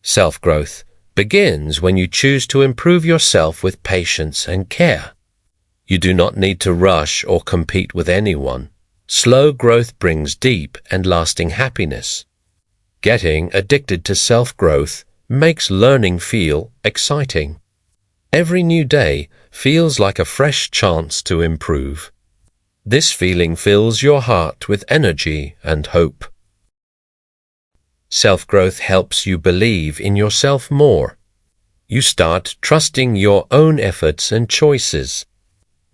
Self-growth begins when you choose to improve yourself with patience and care. You do not need to rush or compete with anyone. Slow growth brings deep and lasting happiness. Getting addicted to self-growth makes learning feel exciting. Every new day feels like a fresh chance to improve. This feeling fills your heart with energy and hope. Self-growth helps you believe in yourself more. You start trusting your own efforts and choices.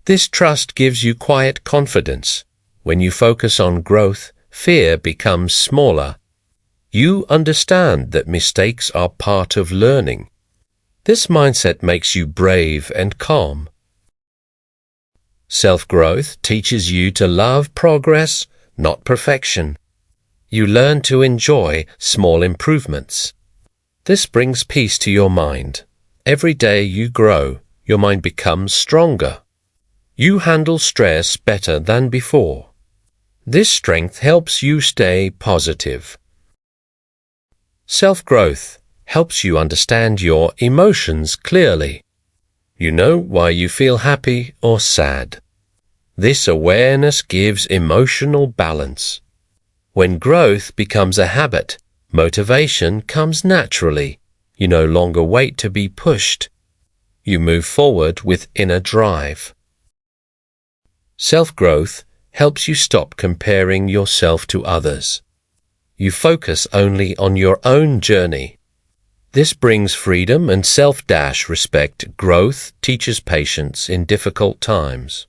This trust gives you quiet confidence. When you focus on growth, fear becomes smaller. You understand that mistakes are part of learning. This mindset makes you brave and calm. Self-growth teaches you to love progress, not perfection. You learn to enjoy small improvements. This brings peace to your mind. Every day you grow, your mind becomes stronger. You handle stress better than before. This strength helps you stay positive. Self-growth helps you understand your emotions clearly. You know why you feel happy or sad. This awareness gives emotional balance. When growth becomes a habit, motivation comes naturally. You no longer wait to be pushed. You move forward with inner drive. Self-growth helps you stop comparing yourself to others. You focus only on your own journey. This brings freedom and self-respect. Growth teaches patience in difficult times.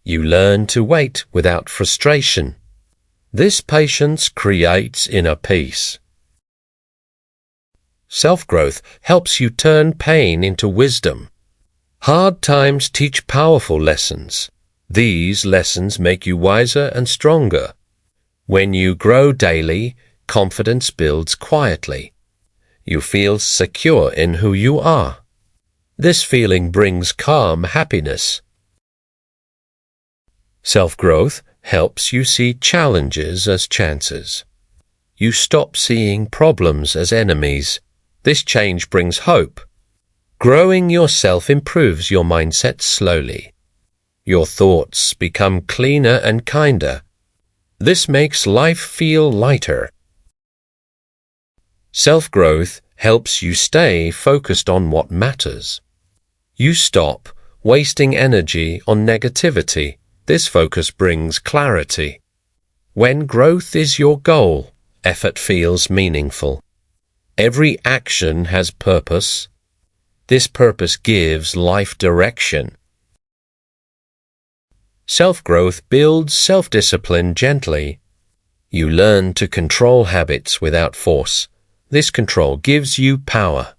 You learn to wait without frustration. This patience creates inner peace. Self-growth helps you turn pain into wisdom. Hard times teach powerful lessons. These lessons make you wiser and stronger. When you grow daily, confidence builds quietly. You feel secure in who you are. This feeling brings calm happiness. Self-growth helps you see challenges as chances. You stop seeing problems as enemies. This change brings hope. Growing yourself improves your mindset slowly. Your thoughts become cleaner and kinder. This makes life feel lighter. Self-growth helps you stay focused on what matters. You stop wasting energy on negativity. This focus brings clarity. When growth is your goal, effort feels meaningful. Every action has purpose. This purpose gives life direction. Self-growth builds self-discipline gently. You learn to control habits without force. This control gives you power.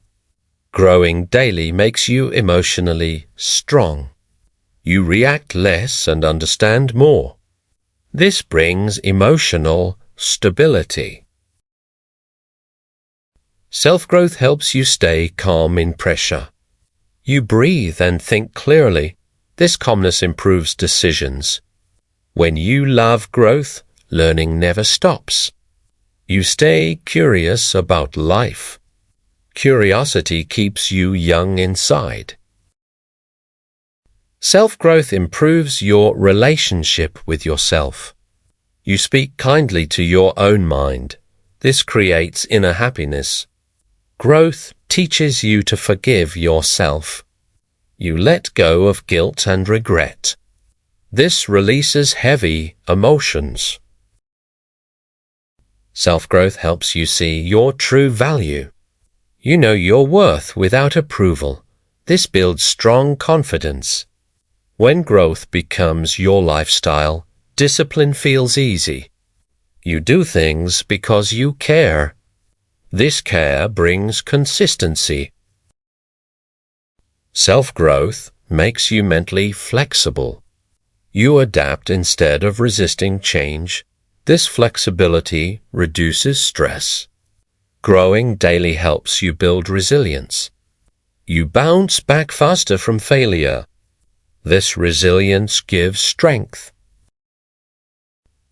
Growing daily makes you emotionally strong. You react less and understand more. This brings emotional stability. Self-growth helps you stay calm in pressure. You breathe and think clearly. This calmness improves decisions. When you love growth, learning never stops. You stay curious about life. Curiosity keeps you young inside. Self-growth improves your relationship with yourself. You speak kindly to your own mind. This creates inner happiness. Growth teaches you to forgive yourself. You let go of guilt and regret. This releases heavy emotions. Self-growth helps you see your true value. You know your worth without approval. This builds strong confidence. When growth becomes your lifestyle, discipline feels easy. You do things because you care. This care brings consistency. Self-growth makes you mentally flexible. You adapt instead of resisting change. This flexibility reduces stress. Growing daily helps you build resilience. You bounce back faster from failure. This resilience gives strength.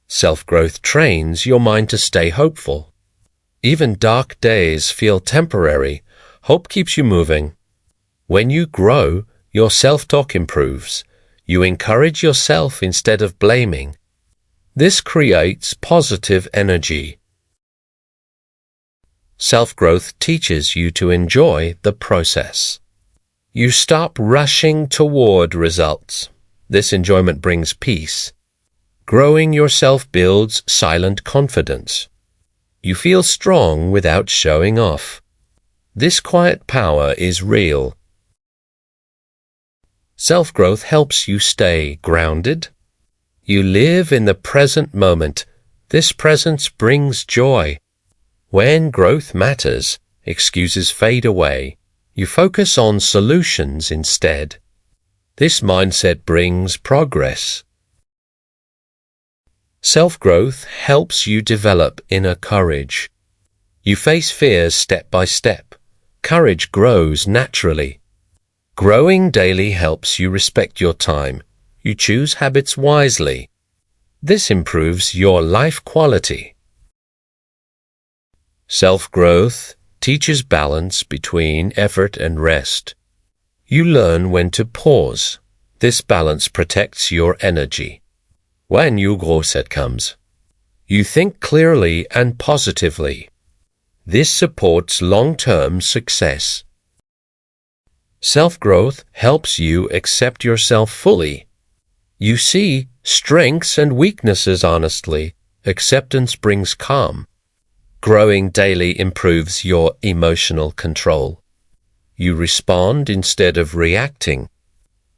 Self-growth trains your mind to stay hopeful. Even dark days feel temporary. Hope keeps you moving. When you grow, your self-talk improves. You encourage yourself instead of blaming. This creates positive energy. Self-growth teaches you to enjoy the process. You stop rushing toward results. This enjoyment brings peace. Growing yourself builds silent confidence. You feel strong without showing off. This quiet power is real. Self-growth helps you stay grounded. You live in the present moment. This presence brings joy. When growth matters, excuses fade away. You focus on solutions instead. This mindset brings progress. Self-growth helps you develop inner courage. You face fears step by step. Courage grows naturally. Growing daily helps you respect your time. You choose habits wisely. This improves your life quality. Self-growth teaches balance between effort and rest. You learn when to pause. This balance protects your energy. When 유고set comes, you think clearly and positively. This supports long-term success. Self-growth helps you accept yourself fully. You see strengths and weaknesses honestly. Acceptance brings calm. Growing daily improves your emotional control. You respond instead of reacting.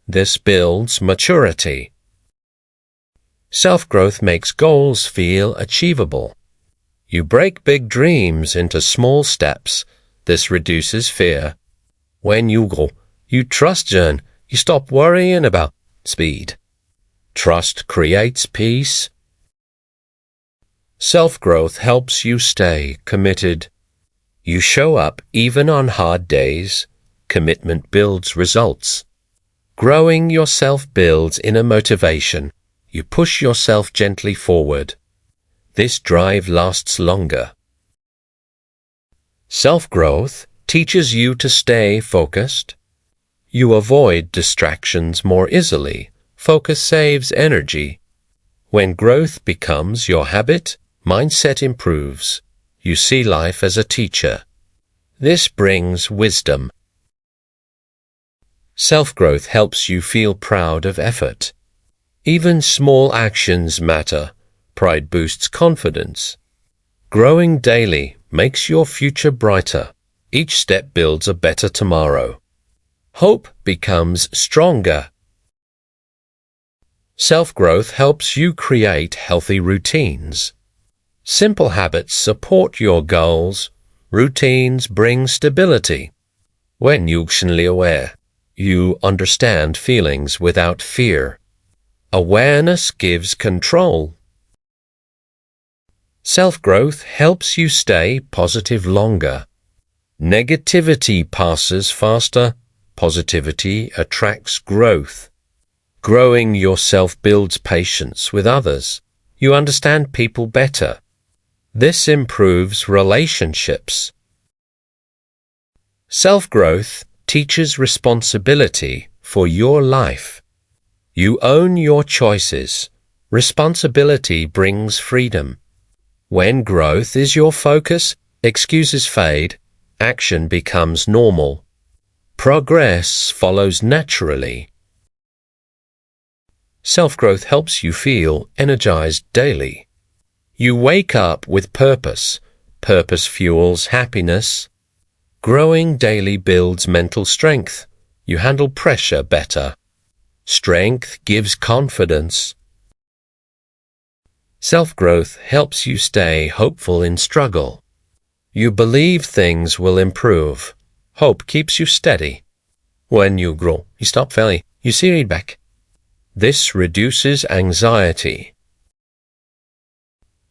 This builds maturity. Self-growth makes goals feel achievable. You break big dreams into small steps. This reduces fear. When you go, you trust Jen. You stop worrying about speed. Trust creates peace. Self-growth helps you stay committed. You show up even on hard days. Commitment builds results. Growing yourself builds inner motivation. You push yourself gently forward. This drive lasts longer. Self-growth teaches you to stay focused. You avoid distractions more easily. Focus saves energy. When growth becomes your habit, mindset improves. You see life as a teacher. This brings wisdom. Self-growth helps you feel proud of effort. Even small actions matter. Pride boosts confidence. Growing daily makes your future brighter. Each step builds a better tomorrow. Hope becomes stronger. Self-growth helps you create healthy routines. Simple habits support your goals. Routines bring stability. When you're aware, you understand feelings without fear. Awareness gives control. Self-growth helps you stay positive longer. Negativity passes faster. Positivity attracts growth. Growing yourself builds patience with others. You understand people better. This improves relationships. Self-growth teaches responsibility for your life. You own your choices. Responsibility brings freedom. When growth is your focus, excuses fade. Action becomes normal. Progress follows naturally. Self-growth helps you feel energized daily. You wake up with purpose. Purpose fuels happiness. Growing daily builds mental strength. You handle pressure better. Strength gives confidence. Self-growth helps you stay hopeful in struggle. You believe things will improve. Hope keeps you steady. When you grow, you stop failing. You see feedback. This reduces anxiety.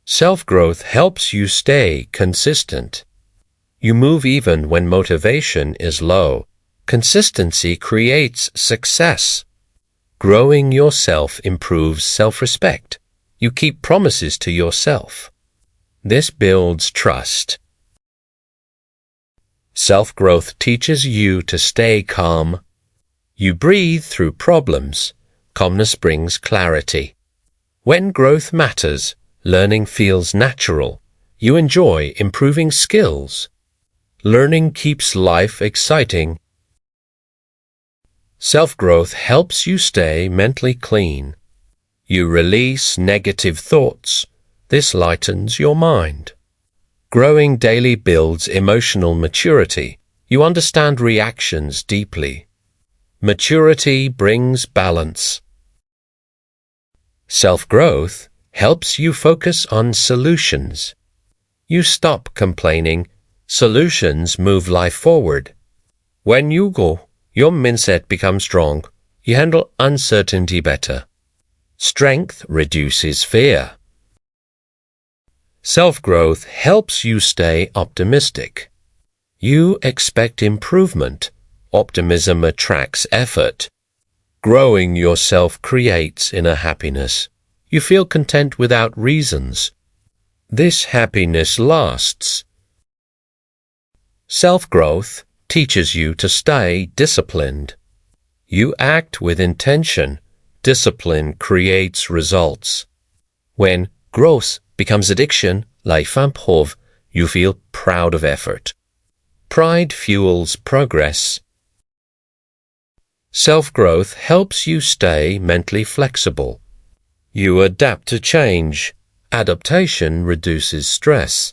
Self-growth helps you stay consistent. You move even when motivation is low. Consistency creates success. Growing yourself improves self-respect. You keep promises to yourself. This builds trust. Self-growth teaches you to stay calm. You breathe through problems. Calmness brings clarity. When growth matters, learning feels natural. You enjoy improving skills. Learning keeps life exciting. Self-growth helps you stay mentally clean. You release negative thoughts. This lightens your mind. Growing daily builds emotional maturity. You understand reactions deeply. Maturity brings balance. Self-growth helps you focus on solutions. You stop complaining. Solutions move life forward. When you grow, your mindset becomes strong. You handle uncertainty better. Strength reduces fear. Self-growth helps you stay optimistic. You expect improvement. Optimism attracts effort. Growing yourself creates inner happiness. You feel content without reasons. This happiness lasts. Self-growth teaches you to stay disciplined. You act with intention. Discipline creates results. When growth becomes addiction, like improve, you feel proud of effort. Pride fuels progress. Self-growth helps you stay mentally flexible. You adapt to change. Adaptation reduces stress.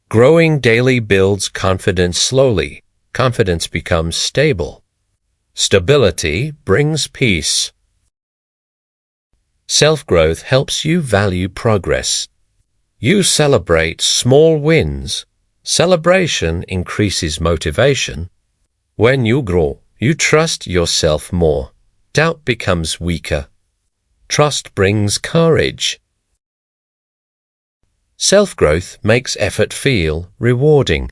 Growing daily builds confidence slowly. Confidence becomes stable. Stability brings peace. Self-growth helps you value progress. You celebrate small wins. Celebration increases motivation. When you grow, you trust yourself more. Doubt becomes weaker. Trust brings courage. Self-growth makes effort feel rewarding.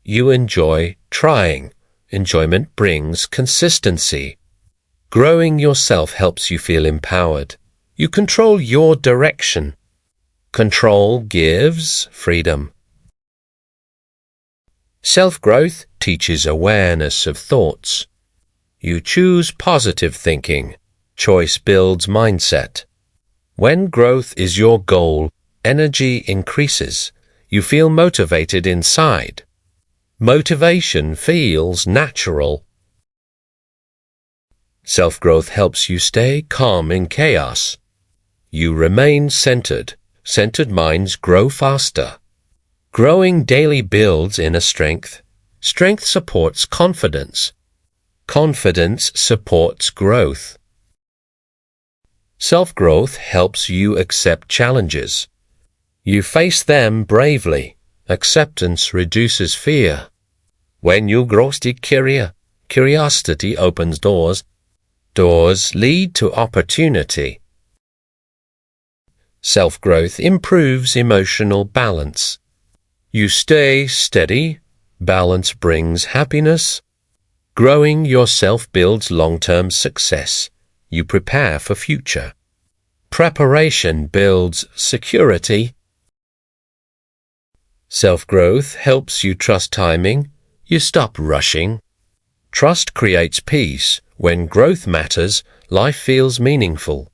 You enjoy trying. Enjoyment brings consistency. Growing yourself helps you feel empowered. You control your direction. Control gives freedom. Self-growth teaches awareness of thoughts. You choose positive thinking. Choice builds mindset. When growth is your goal, energy increases. You feel motivated inside. Motivation feels natural. Self-growth helps you stay calm in chaos. You remain centered. Centered minds grow faster. Growing daily builds inner strength. Strength supports confidence. Confidence supports growth. Self-growth helps you accept challenges. You face them bravely. Acceptance reduces fear. When you grow curiosity opens doors. Doors lead to opportunity. Self-growth improves emotional balance. You stay steady. Balance brings happiness. Growing yourself builds long-term success. You prepare for future. Preparation builds security. Self-growth helps you trust timing. You stop rushing. Trust creates peace. When growth matters, life feels meaningful.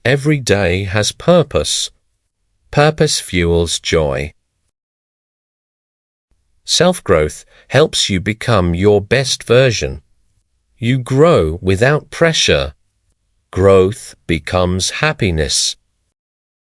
Every day has purpose. Purpose fuels joy. Self-growth helps you become your best version. You grow without pressure. Growth becomes happiness.